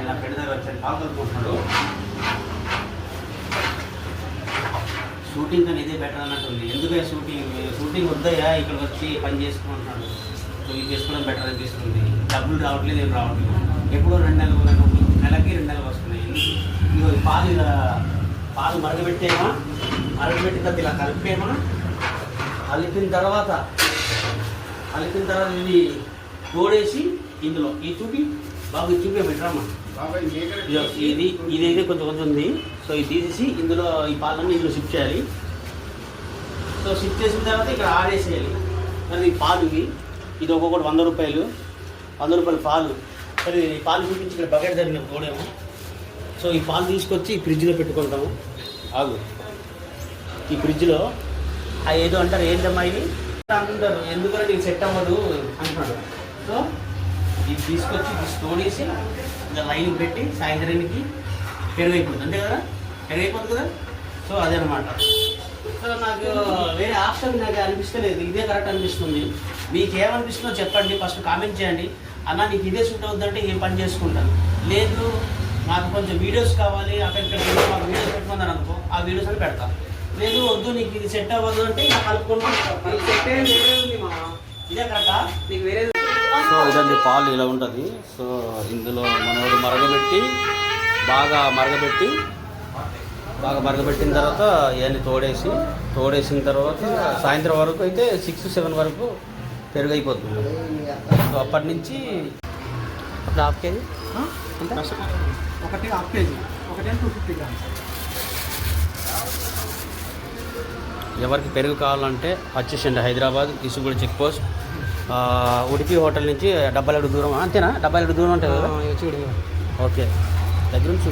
నా పెద్ద దగ్గర వచ్చాను కాలు కలుపుకుంటున్నాడు. షూటింగ్ కానీ ఇదే బెటర్ అన్నట్టుంది. ఎందుకే షూటింగ్ వద్దయా ఇక్కడికి వచ్చి పని చేసుకుంటున్నాడు. సో ఇది చేసుకోవడం బెటర్ అనిపిస్తుంది. డబ్బులు రావట్లేదు, ఏం రావట్లేదు. ఎప్పుడో 2 నెలకి 2 నెలలు వస్తున్నాయి. ఇదిగో పాలు మరగబెట్టేమా, మరగబెట్టిన తర్వాత ఇలా కలిపేమా, కలిపిన తర్వాత ఇది తోడేసి ఇందులో ఈ చూపి బాబు ఇది చూపే పెట్టరామా. ఇదైతే కొంచెం ఉంది. సో ఇది తీసేసి ఇందులో ఈ పాలన్నీ ఇందులో షిఫ్ట్ చేయాలి. సో షిఫ్ట్ చేసిన తర్వాత ఇక్కడ ఆడేసేయాలి. మరి పాలు ఇది ఒక్కొక్కటి 100 రూపాయలు పాలు. సరే ఈ పాలు చూపించి ఇక్కడ బకెట్ జరిగిన తోడేమో. సో ఈ పాలు తీసుకొచ్చి ఈ ఫ్రిడ్జ్లో పెట్టుకుంటాము. ఆగు, ఈ ఫ్రిడ్జ్లో ఏదో అంటారు, ఏంటమ్మా ఇది అంటుంటారు, ఎందుకంటే నీకు సెట్ అవ్వదు అంటున్నాడు. సో ఇది తీసుకొచ్చి తోడేసి ఇలా లైన్ పెట్టి సాయంత్రానికి పెరుగైపోతుంది, అంతే కదా, పెరుగైపోతుంది కదా. సో అదనమాట. సో నాకు వేరే ఆప్షన్ నాకు అనిపిస్తలేదు, ఇదే కరెక్ట్ అనిపిస్తుంది. మీకు ఏమనిపిస్తుందో చెప్పండి, ఫస్ట్ కామెంట్ చేయండి. అన్న నీకు ఇదే సూట్ అవుతుందంటే ఏం పని చేసుకుంటాను, లేదు నాకు కొంచెం వీడియోస్ కావాలి అక్కడిక్కడ మాకు వీడియోస్ పెట్టుకుందని అనుకో, ఆ వీడియోస్ అని పెడతా. లేదు వద్దు నీకు ఇది సెట్ అవ్వదు అంటే ఇలా కలుపుకుంటాను. ఇదే కరెక్టా నీకు వేరే. సో ఇదండి పాలు ఇలా ఉంటుంది. సో ఇందులో మనోడు బాగా మరగబెట్టిన తర్వాత ఇవన్నీ తోడేసిన తర్వాత సాయంత్రం వరకు అయితే 6-7 వరకు పెరుగు అయిపోతుంది. సో అప్పటి నుంచి అప్పుడు ½ కేజీ ఒకటి ½ కేజీ, ఒకటి 250 గ్రామ్స్. ఎవరికి పెరుగు కావాలంటే వచ్చేసండి Hyderabad Isuguda check post, Udupi hotel నుంచి 70 దూరం, అంతేనా? 70 దూరం ఉంటుంది కదా. ఓకే, దగ్గర నుంచి